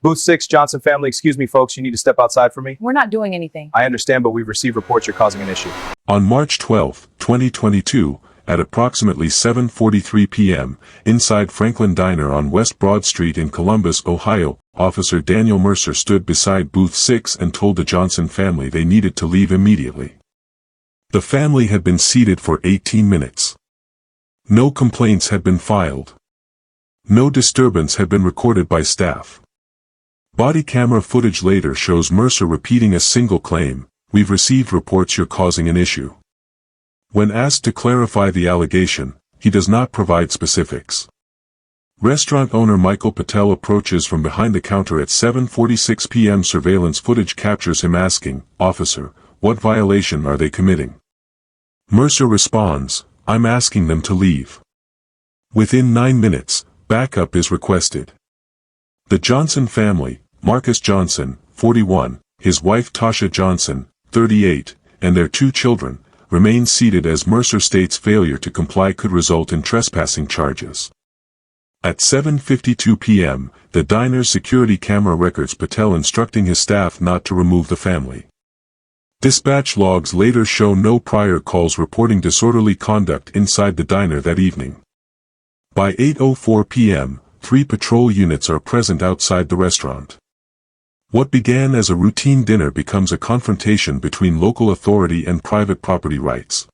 Booth 6, Johnson family. Excuse me, folks. You need to step outside for me. We're not doing anything. I understand, but we've received reports you're causing an issue. On March 12, 2022, at approximately 7:43 p.m., inside Franklin Diner on West Broad Street in Columbus, Ohio, Officer Daniel Mercer stood beside Booth 6 and told the Johnson family they needed to leave immediately. The family had been seated for 18 minutes. No complaints had been filed. No disturbance had been recorded by staff. Body camera footage later shows Mercer repeating a single claim, "We've received reports you're causing an issue." When asked to clarify the allegation, he does not provide specifics. Restaurant owner Michael Patel approaches from behind the counter at 7:46 p.m. Surveillance footage captures him asking, "Officer, what violation are they committing?" Mercer responds, "I'm asking them to leave." Within 9 minutes, backup is requested. The Johnson family, Marcus Johnson, 41, his wife Tasha Johnson, 38, and their 2 children, remain seated as Mercer states failure to comply could result in trespassing charges. At 7:52 p.m., the diner's security camera records Patel instructing his staff not to remove the family. Dispatch logs later show no prior calls reporting disorderly conduct inside the diner that evening. By 8:04 p.m., 3 patrol units are present outside the restaurant. What began as a routine dinner becomes a confrontation between local authority and private property rights.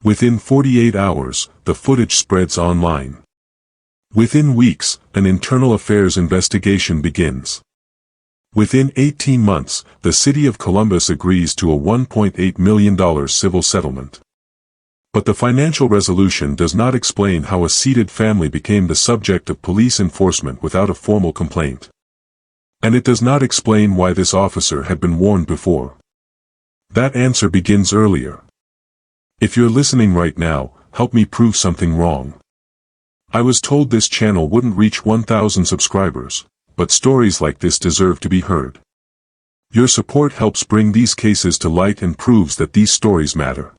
Within 48 hours, the footage spreads online. Within weeks, an internal affairs investigation begins. Within 18 months, the city of Columbus agrees to a $1.8 million civil settlement. But the financial resolution does not explain how a seated family became the subject of police enforcement without a formal complaint. And it does not explain why this officer had been warned before. That answer begins earlier. If you're listening right now, help me prove something wrong. I was told this channel wouldn't reach 1,000 subscribers, but stories like this deserve to be heard. Your support helps bring these cases to light and proves that these stories matter.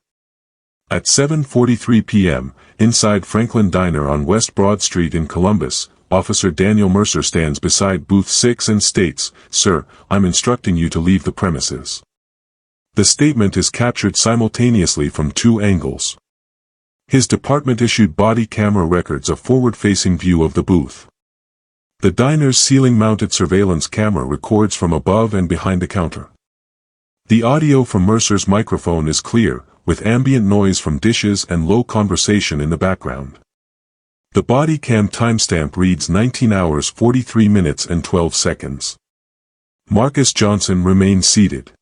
At 7:43 p.m., inside Franklin Diner on West Broad Street in Columbus, Officer Daniel Mercer stands beside Booth 6 and states, "Sir, I'm instructing you to leave the premises." The statement is captured simultaneously from 2 angles. His department issued body camera records a forward-facing view of the booth. The diner's ceiling-mounted surveillance camera records from above and behind the counter. The audio from Mercer's microphone is clear, with ambient noise from dishes and low conversation in the background. The body cam timestamp reads 19 hours 43 minutes and 12 seconds. Marcus Johnson remains seated.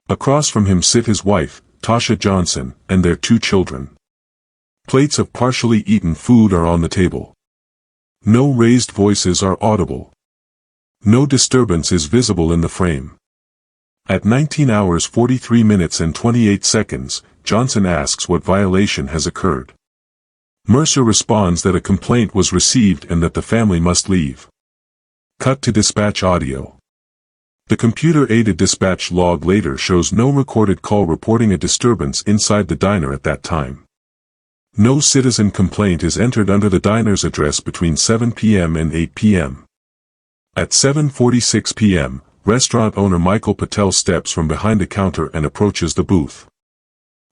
Across from him sit his wife, Tasha Johnson, and their 2 children. Plates of partially eaten food are on the table. No raised voices are audible. No disturbance is visible in the frame. At 19 hours 43 minutes and 28 seconds, Johnson asks what violation has occurred. Mercer responds that a complaint was received and that the family must leave. Cut to dispatch audio. The computer-aided dispatch log later shows no recorded call reporting a disturbance inside the diner at that time. No citizen complaint is entered under the diner's address between 7 p.m. and 8 p.m. At 7:46 p.m., restaurant owner Michael Patel steps from behind the counter and approaches the booth.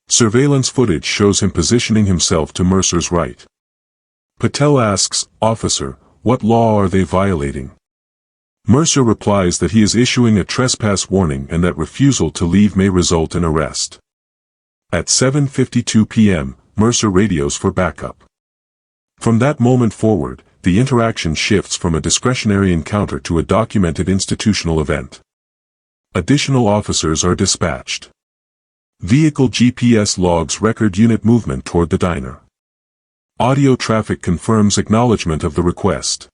Surveillance footage shows him positioning himself to Mercer's right. Patel asks, "Officer, what law are they violating?" Mercer replies that he is issuing a trespass warning and that refusal to leave may result in arrest. At 7:52 p.m., Mercer radios for backup. From that moment forward, the interaction shifts from a discretionary encounter to a documented institutional event. Additional officers are dispatched. Vehicle GPS logs record unit movement toward the diner. Audio traffic confirms acknowledgement of the request.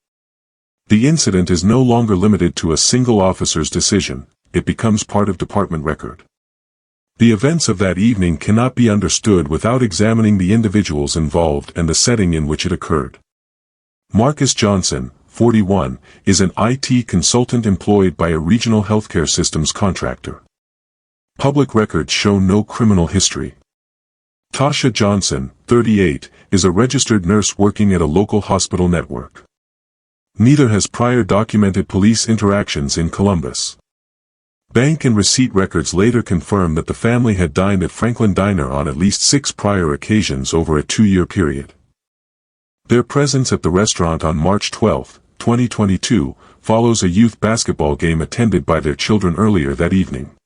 The incident is no longer limited to a single officer's decision, it becomes part of department record. The events of that evening cannot be understood without examining the individuals involved and the setting in which it occurred. Marcus Johnson, 41, is an IT consultant employed by a regional healthcare systems contractor. Public records show no criminal history. Tasha Johnson, 38, is a registered nurse working at a local hospital network. Neither has prior documented police interactions in Columbus. Bank and receipt records later confirm that the family had dined at Franklin Diner on at least 6 prior occasions over a 2-year period. Their presence at the restaurant on March 12, 2022, follows a youth basketball game attended by their children earlier that evening.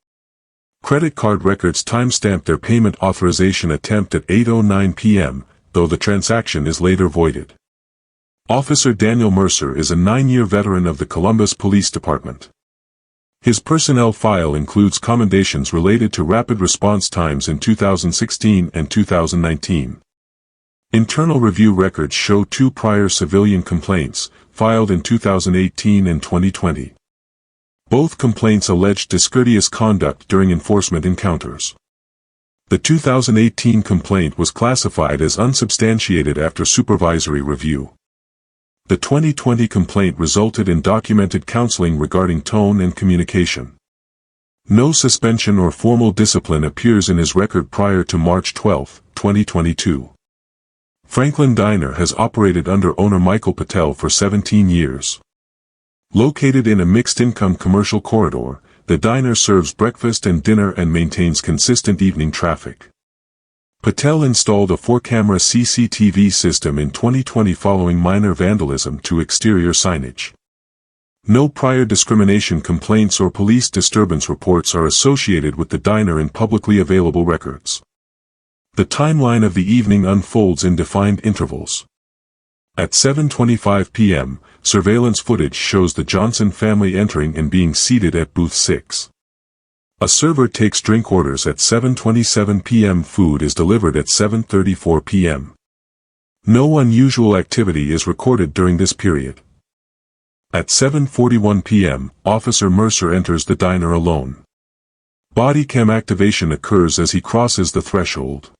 Credit card records timestamped their payment authorization attempt at 8:09 p.m., though the transaction is later voided. Officer Daniel Mercer is a 9-year veteran of the Columbus Police Department. His personnel file includes commendations related to rapid response times in 2016 and 2019. Internal review records show 2 prior civilian complaints, filed in 2018 and 2020. Both complaints alleged discourteous conduct during enforcement encounters. The 2018 complaint was classified as unsubstantiated after supervisory review. The 2020 complaint resulted in documented counseling regarding tone and communication. No suspension or formal discipline appears in his record prior to March 12, 2022. Franklin Diner has operated under owner Michael Patel for 17 years. Located in a mixed-income commercial corridor, the diner serves breakfast and dinner and maintains consistent evening traffic. Patel installed a 4-camera CCTV system in 2020 following minor vandalism to exterior signage. No prior discrimination complaints or police disturbance reports are associated with the diner in publicly available records. The timeline of the evening unfolds in defined intervals. At 7:25 p.m., surveillance footage shows the Johnson family entering and being seated at booth 6. A server takes drink orders at 7:27 p.m. Food is delivered at 7:34 p.m. No unusual activity is recorded during this period. At 7:41 p.m., Officer Mercer enters the diner alone. Body cam activation occurs as he crosses the threshold.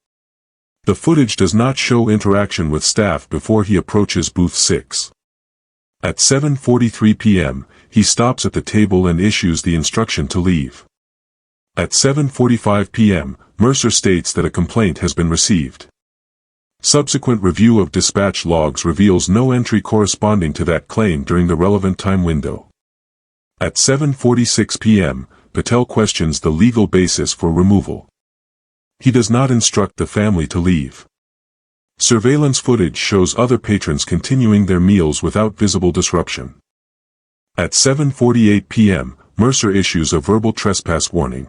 The footage does not show interaction with staff before he approaches booth 6. At 7:43 p.m., he stops at the table and issues the instruction to leave. At 7:45 p.m., Mercer states that a complaint has been received. Subsequent review of dispatch logs reveals no entry corresponding to that claim during the relevant time window. At 7:46 p.m., Patel questions the legal basis for removal. He does not instruct the family to leave. Surveillance footage shows other patrons continuing their meals without visible disruption. At 7:48 p.m., Mercer issues a verbal trespass warning.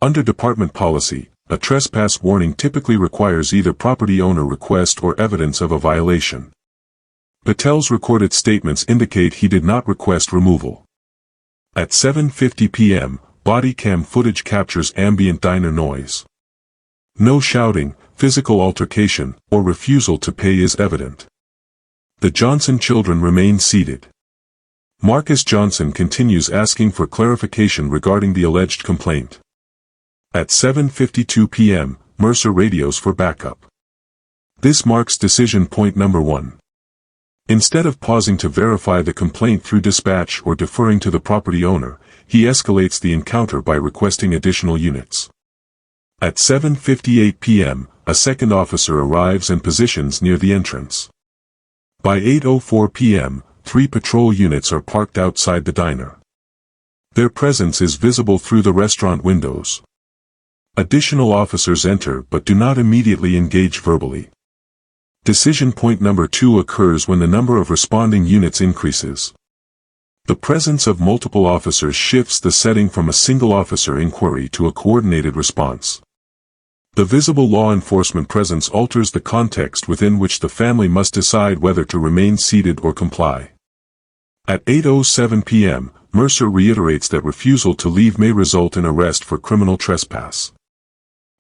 Under department policy, a trespass warning typically requires either property owner request or evidence of a violation. Patel's recorded statements indicate he did not request removal. At 7:50 p.m., body cam footage captures ambient diner noise. No shouting, physical altercation, or refusal to pay is evident. The Johnson children remain seated. Marcus Johnson continues asking for clarification regarding the alleged complaint. At 7:52 p.m., Mercer radios for backup. This marks decision point number 1. Instead of pausing to verify the complaint through dispatch or deferring to the property owner, he escalates the encounter by requesting additional units. At 7:58 p.m., a second officer arrives and positions near the entrance. By 8:04 p.m., 3 patrol units are parked outside the diner. Their presence is visible through the restaurant windows. Additional officers enter but do not immediately engage verbally. Decision point number 2 occurs when the number of responding units increases. The presence of multiple officers shifts the setting from a single officer inquiry to a coordinated response. The visible law enforcement presence alters the context within which the family must decide whether to remain seated or comply. At 8:07 p.m., Mercer reiterates that refusal to leave may result in arrest for criminal trespass.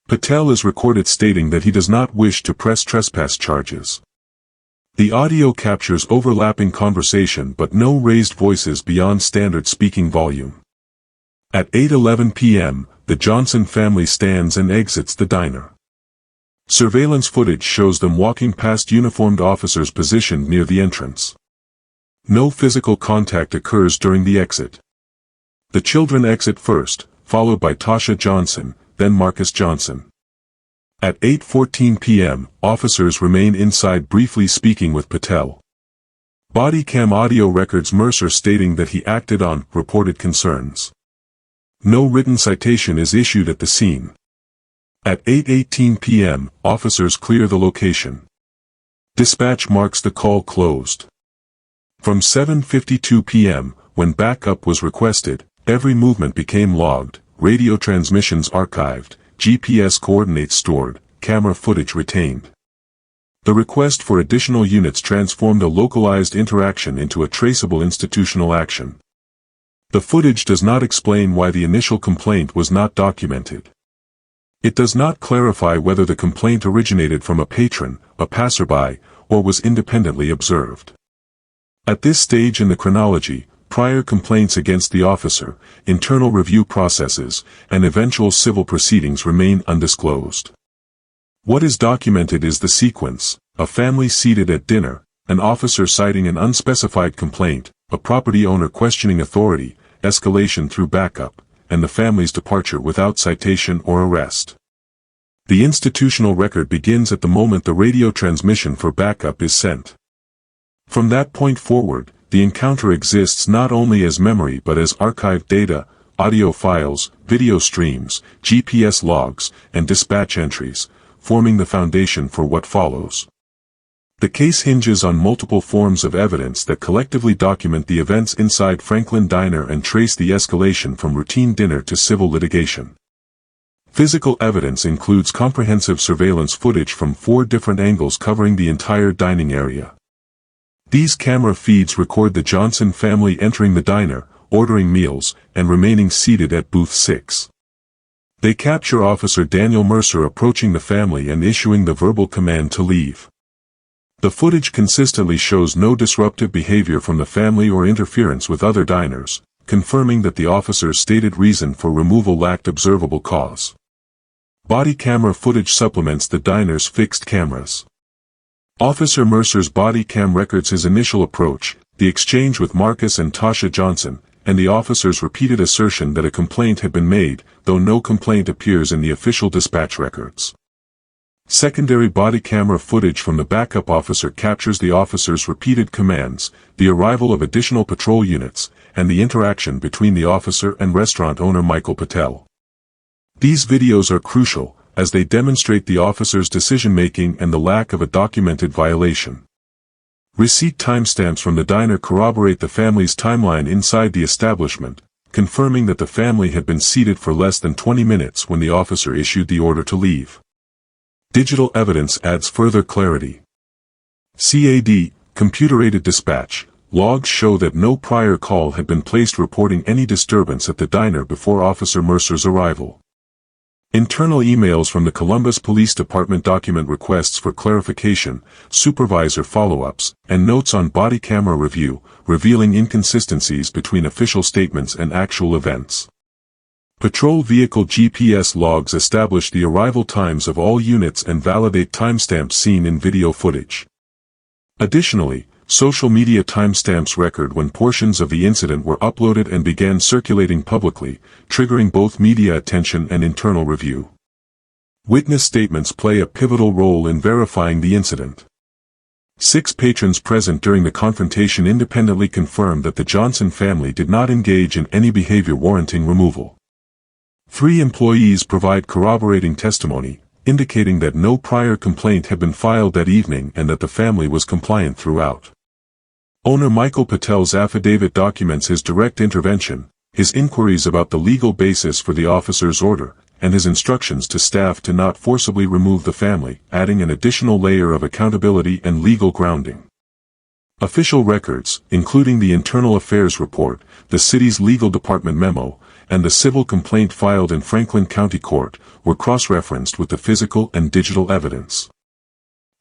Patel is recorded stating that he does not wish to press trespass charges. The audio captures overlapping conversation but no raised voices beyond standard speaking volume. At 8:11 p.m., the Johnson family stands and exits the diner. Surveillance footage shows them walking past uniformed officers positioned near the entrance. No physical contact occurs during the exit. The children exit first, followed by Tasha Johnson, then Marcus Johnson. At 8:14 p.m., officers remain inside briefly speaking with Patel. Body cam audio records Mercer stating that he acted on reported concerns. No written citation is issued at the scene. At 8:18 p.m., officers clear the location. Dispatch marks the call closed. From 7:52 p.m., when backup was requested, every movement became logged, radio transmissions archived, GPS coordinates stored, camera footage retained. The request for additional units transformed a localized interaction into a traceable institutional action. The footage does not explain why the initial complaint was not documented. It does not clarify whether the complaint originated from a patron, a passerby, or was independently observed. At this stage in the chronology, prior complaints against the officer, internal review processes, and eventual civil proceedings remain undisclosed. What is documented is the sequence: a family seated at dinner, an officer citing an unspecified complaint, a property owner questioning authority, escalation through backup, and the family's departure without citation or arrest. The institutional record begins at the moment the radio transmission for backup is sent. From that point forward, the encounter exists not only as memory but as archived data, audio files, video streams, GPS logs, and dispatch entries, forming the foundation for what follows. The case hinges on multiple forms of evidence that collectively document the events inside Franklin Diner and trace the escalation from routine dinner to civil litigation. Physical evidence includes comprehensive surveillance footage from 4 different angles covering the entire dining area. These camera feeds record the Johnson family entering the diner, ordering meals, and remaining seated at booth 6. They capture Officer Daniel Mercer approaching the family and issuing the verbal command to leave. The footage consistently shows no disruptive behavior from the family or interference with other diners, confirming that the officer's stated reason for removal lacked observable cause. Body camera footage supplements the diner's fixed cameras. Officer Mercer's body cam records his initial approach, the exchange with Marcus and Tasha Johnson, and the officer's repeated assertion that a complaint had been made, though no complaint appears in the official dispatch records. Secondary body camera footage from the backup officer captures the officer's repeated commands, the arrival of additional patrol units, and the interaction between the officer and restaurant owner Michael Patel. These videos are crucial, as they demonstrate the officer's decision-making and the lack of a documented violation. Receipt timestamps from the diner corroborate the family's timeline inside the establishment, confirming that the family had been seated for less than 20 minutes when the officer issued the order to leave. Digital evidence adds further clarity. CAD, computer-aided dispatch, logs show that no prior call had been placed reporting any disturbance at the diner before Officer Mercer's arrival. Internal emails from the Columbus Police Department document requests for clarification, supervisor follow-ups, and notes on body camera review, revealing inconsistencies between official statements and actual events. Patrol vehicle GPS logs establish the arrival times of all units and validate timestamps seen in video footage. Additionally, social media timestamps record when portions of the incident were uploaded and began circulating publicly, triggering both media attention and internal review. Witness statements play a pivotal role in verifying the incident. 6 patrons present during the confrontation independently confirmed that the Johnson family did not engage in any behavior warranting removal. 3 employees provide corroborating testimony, indicating that no prior complaint had been filed that evening and that the family was compliant throughout. Owner Michael Patel's affidavit documents his direct intervention, his inquiries about the legal basis for the officer's order, and his instructions to staff to not forcibly remove the family, adding an additional layer of accountability and legal grounding. Official records, including the Internal Affairs Report, the city's legal department memo, and the civil complaint filed in Franklin County Court, were cross-referenced with the physical and digital evidence.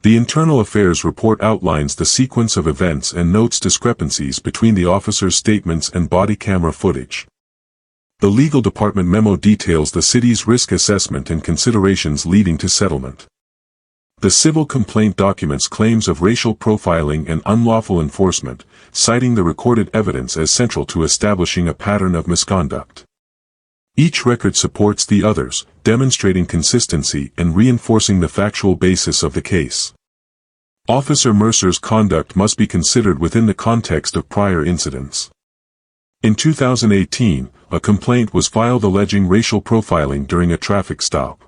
The Internal Affairs Report outlines the sequence of events and notes discrepancies between the officer's statements and body camera footage. The legal department memo details the city's risk assessment and considerations leading to settlement. The civil complaint documents claims of racial profiling and unlawful enforcement, citing the recorded evidence as central to establishing a pattern of misconduct. Each record supports the others, demonstrating consistency and reinforcing the factual basis of the case. Officer Mercer's conduct must be considered within the context of prior incidents. In 2018, a complaint was filed alleging racial profiling during a traffic stop.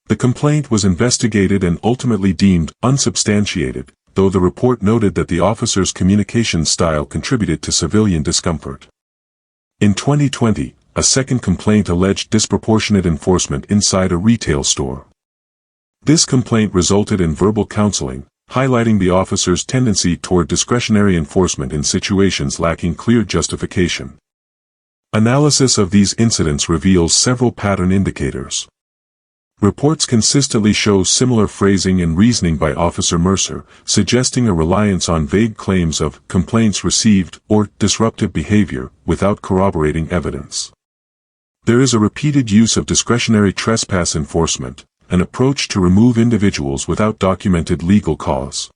The complaint was investigated and ultimately deemed unsubstantiated, though the report noted that the officer's communication style contributed to civilian discomfort. In 2020, a second complaint alleged disproportionate enforcement inside a retail store. This complaint resulted in verbal counseling, highlighting the officer's tendency toward discretionary enforcement in situations lacking clear justification. Analysis of these incidents reveals several pattern indicators. Reports consistently show similar phrasing and reasoning by Officer Mercer, suggesting a reliance on vague claims of complaints received or disruptive behavior without corroborating evidence. There is a repeated use of discretionary trespass enforcement, an approach to remove individuals without documented legal cause.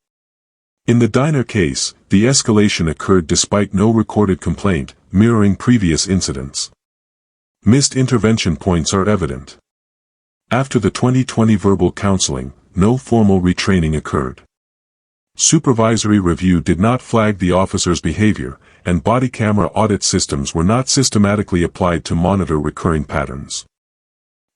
In the diner case, the escalation occurred despite no recorded complaint, mirroring previous incidents. Missed intervention points are evident. After the 2020 verbal counseling, no formal retraining occurred. Supervisory review did not flag the officer's behavior, and body camera audit systems were not systematically applied to monitor recurring patterns.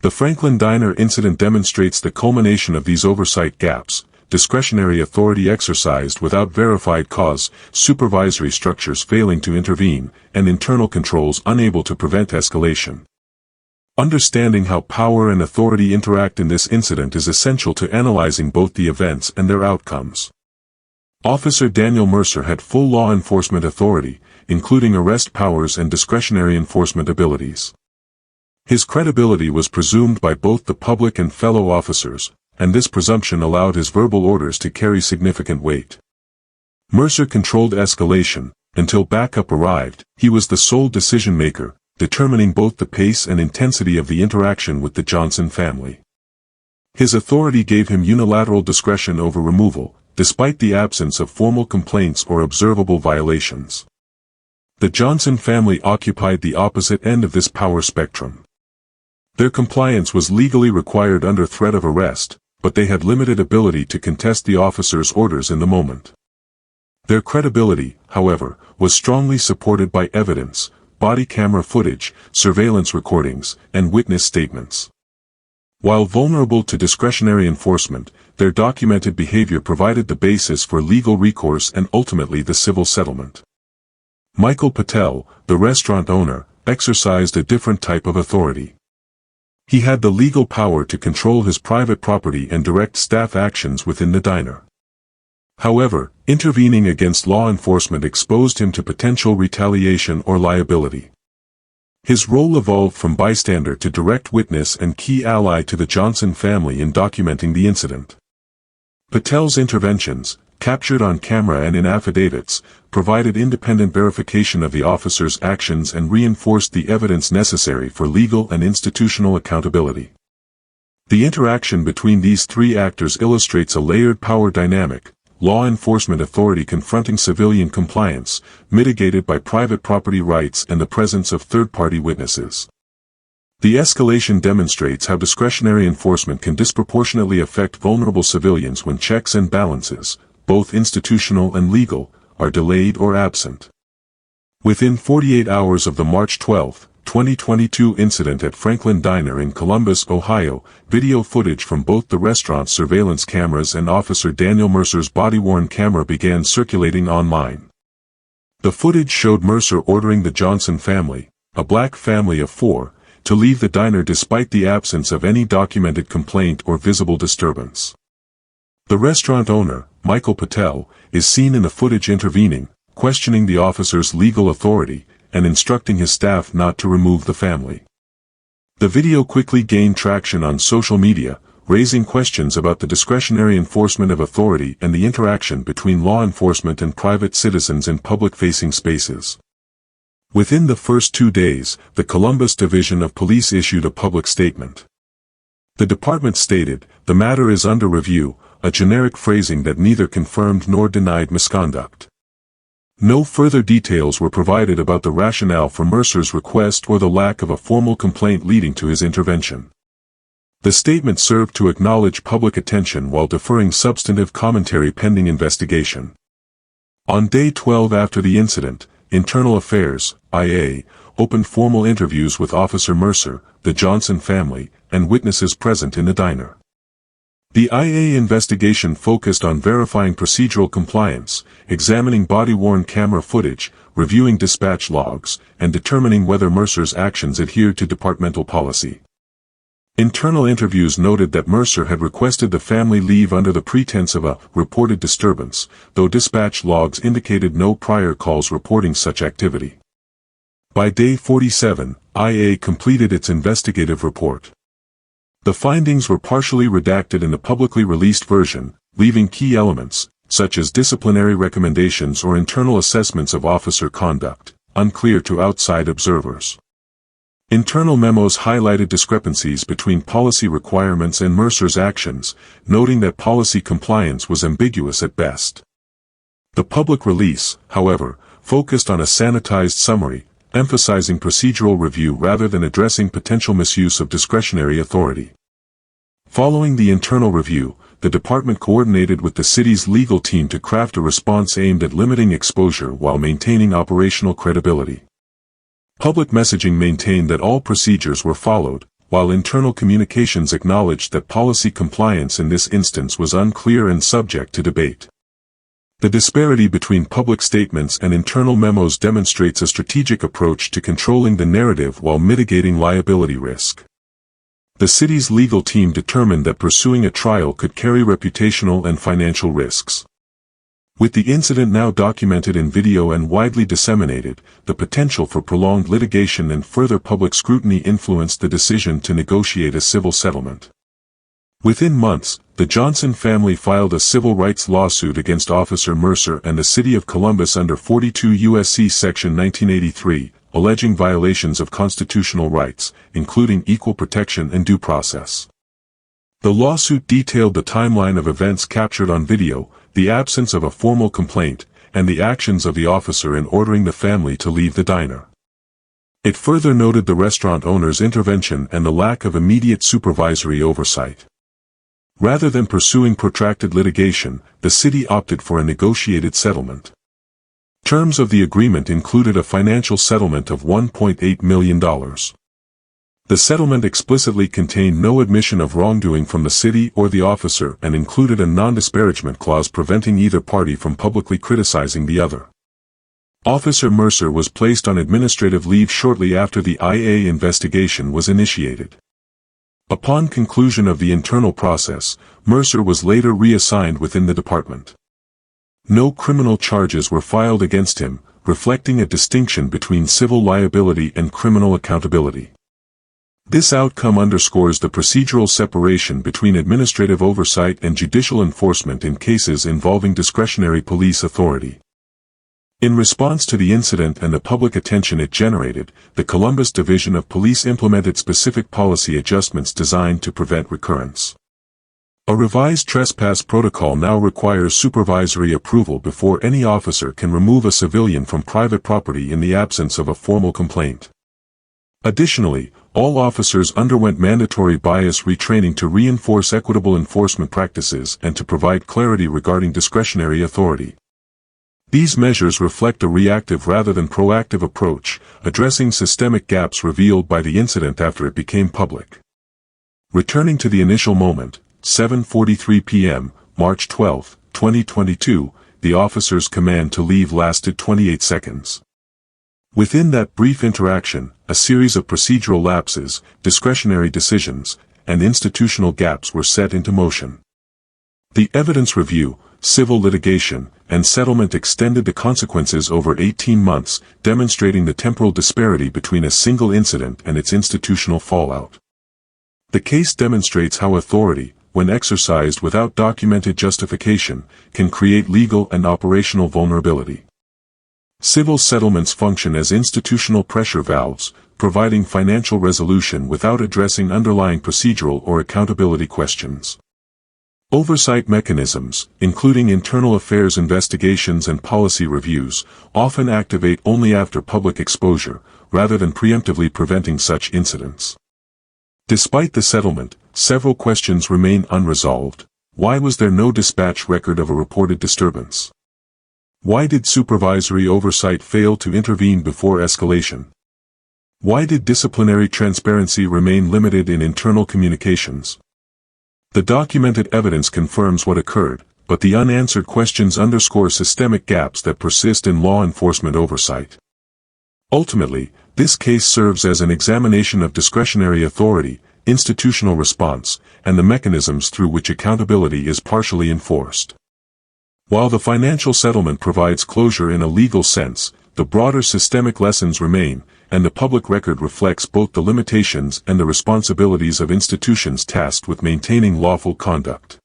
The Franklin Diner incident demonstrates the culmination of these oversight gaps: discretionary authority exercised without verified cause, supervisory structures failing to intervene, and internal controls unable to prevent escalation. Understanding how power and authority interact in this incident is essential to analyzing both the events and their outcomes. Officer Daniel Mercer had full law enforcement authority, including arrest powers and discretionary enforcement abilities. His credibility was presumed by both the public and fellow officers, and this presumption allowed his verbal orders to carry significant weight. Mercer controlled escalation. Until backup arrived, he was the sole decision-maker, determining both the pace and intensity of the interaction with the Johnson family. His authority gave him unilateral discretion over removal, despite the absence of formal complaints or observable violations. The Johnson family occupied the opposite end of this power spectrum. Their compliance was legally required under threat of arrest, but they had limited ability to contest the officer's orders in the moment. Their credibility, however, was strongly supported by evidence: body camera footage, surveillance recordings, and witness statements. While vulnerable to discretionary enforcement, their documented behavior provided the basis for legal recourse and ultimately the civil settlement. Michael Patel, the restaurant owner, exercised a different type of authority. He had the legal power to control his private property and direct staff actions within the diner. However, intervening against law enforcement exposed him to potential retaliation or liability. His role evolved from bystander to direct witness and key ally to the Johnson family in documenting the incident. Patel's interventions, captured on camera and in affidavits, provided independent verification of the officer's actions and reinforced the evidence necessary for legal and institutional accountability. The interaction between these three actors illustrates a layered power dynamic: law enforcement authority confronting civilian compliance, mitigated by private property rights and the presence of third-party witnesses. The escalation demonstrates how discretionary enforcement can disproportionately affect vulnerable civilians when checks and balances, both institutional and legal, are delayed or absent. Within 48 hours of the March 12, 2022 incident at Franklin Diner in Columbus, Ohio, video footage from both the restaurant's surveillance cameras and Officer Daniel Mercer's body-worn camera began circulating online. The footage showed Mercer ordering the Johnson family, a black family of 4, to leave the diner despite the absence of any documented complaint or visible disturbance. The restaurant owner, Michael Patel, is seen in the footage intervening, questioning the officer's legal authority, and instructing his staff not to remove the family. The video quickly gained traction on social media, raising questions about the discretionary enforcement of authority and the interaction between law enforcement and private citizens in public-facing spaces. Within the first 2 days, the Columbus Division of Police issued a public statement. The department stated, "The matter is under review," a generic phrasing that neither confirmed nor denied misconduct. No further details were provided about the rationale for Mercer's request or the lack of a formal complaint leading to his intervention. The statement served to acknowledge public attention while deferring substantive commentary pending investigation. On day 12 after the incident, Internal Affairs, IA, opened formal interviews with Officer Mercer, the Johnson family, and witnesses present in the diner. The IA investigation focused on verifying procedural compliance, examining body-worn camera footage, reviewing dispatch logs, and determining whether Mercer's actions adhered to departmental policy. Internal interviews noted that Mercer had requested the family leave under the pretense of a reported disturbance, though dispatch logs indicated no prior calls reporting such activity. By day 47, IA completed its investigative report. The findings were partially redacted in the publicly released version, leaving key elements, such as disciplinary recommendations or internal assessments of officer conduct, unclear to outside observers. Internal memos highlighted discrepancies between policy requirements and Mercer's actions, noting that policy compliance was ambiguous at best. The public release, however, focused on a sanitized summary, emphasizing procedural review rather than addressing potential misuse of discretionary authority. Following the internal review, the department coordinated with the city's legal team to craft a response aimed at limiting exposure while maintaining operational credibility. Public messaging maintained that all procedures were followed, while internal communications acknowledged that policy compliance in this instance was unclear and subject to debate. The disparity between public statements and internal memos demonstrates a strategic approach to controlling the narrative while mitigating liability risk. The city's legal team determined that pursuing a trial could carry reputational and financial risks. With the incident now documented in video and widely disseminated, the potential for prolonged litigation and further public scrutiny influenced the decision to negotiate a civil settlement. Within months, the Johnson family filed a civil rights lawsuit against Officer Mercer and the City of Columbus under 42 U.S.C. Section 1983, alleging violations of constitutional rights, including equal protection and due process. The lawsuit detailed the timeline of events captured on video, the absence of a formal complaint, and the actions of the officer in ordering the family to leave the diner. It further noted the restaurant owner's intervention and the lack of immediate supervisory oversight. Rather than pursuing protracted litigation, the city opted for a negotiated settlement. Terms of the agreement included a financial settlement of $1.8 million. The settlement explicitly contained no admission of wrongdoing from the city or the officer and included a non-disparagement clause preventing either party from publicly criticizing the other. Officer Mercer was placed on administrative leave shortly after the IA investigation was initiated. Upon conclusion of the internal process, Mercer was later reassigned within the department. No criminal charges were filed against him, reflecting a distinction between civil liability and criminal accountability. This outcome underscores the procedural separation between administrative oversight and judicial enforcement in cases involving discretionary police authority. In response to the incident and the public attention it generated, the Columbus Division of Police implemented specific policy adjustments designed to prevent recurrence. A revised trespass protocol now requires supervisory approval before any officer can remove a civilian from private property in the absence of a formal complaint. Additionally, all officers underwent mandatory bias retraining to reinforce equitable enforcement practices and to provide clarity regarding discretionary authority. These measures reflect a reactive rather than proactive approach, addressing systemic gaps revealed by the incident after it became public. Returning to the initial moment, 7:43 p.m., March 12, 2022, the officer's command to leave lasted 28 seconds. Within that brief interaction, a series of procedural lapses, discretionary decisions, and institutional gaps were set into motion. The evidence review, civil litigation, and settlement extended the consequences over 18 months, demonstrating the temporal disparity between a single incident and its institutional fallout. The case demonstrates how authority, when exercised without documented justification, can create legal and operational vulnerability. Civil settlements function as institutional pressure valves, providing financial resolution without addressing underlying procedural or accountability questions. Oversight mechanisms, including internal affairs investigations and policy reviews, often activate only after public exposure, rather than preemptively preventing such incidents. Despite the settlement, several questions remain unresolved. Why was there no dispatch record of a reported disturbance? Why did supervisory oversight fail to intervene before escalation? Why did disciplinary transparency remain limited in internal communications? The documented evidence confirms what occurred, but the unanswered questions underscore systemic gaps that persist in law enforcement oversight. Ultimately, this case serves as an examination of discretionary authority, institutional response, and the mechanisms through which accountability is partially enforced. While the financial settlement provides closure in a legal sense, the broader systemic lessons remain, and the public record reflects both the limitations and the responsibilities of institutions tasked with maintaining lawful conduct.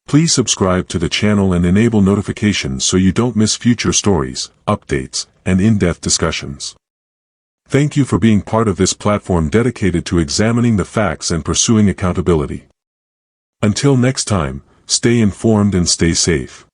Please subscribe to the channel and enable notifications so you don't miss future stories, updates, and in-depth discussions. Thank you for being part of this platform dedicated to examining the facts and pursuing accountability. Until next time, stay informed and stay safe.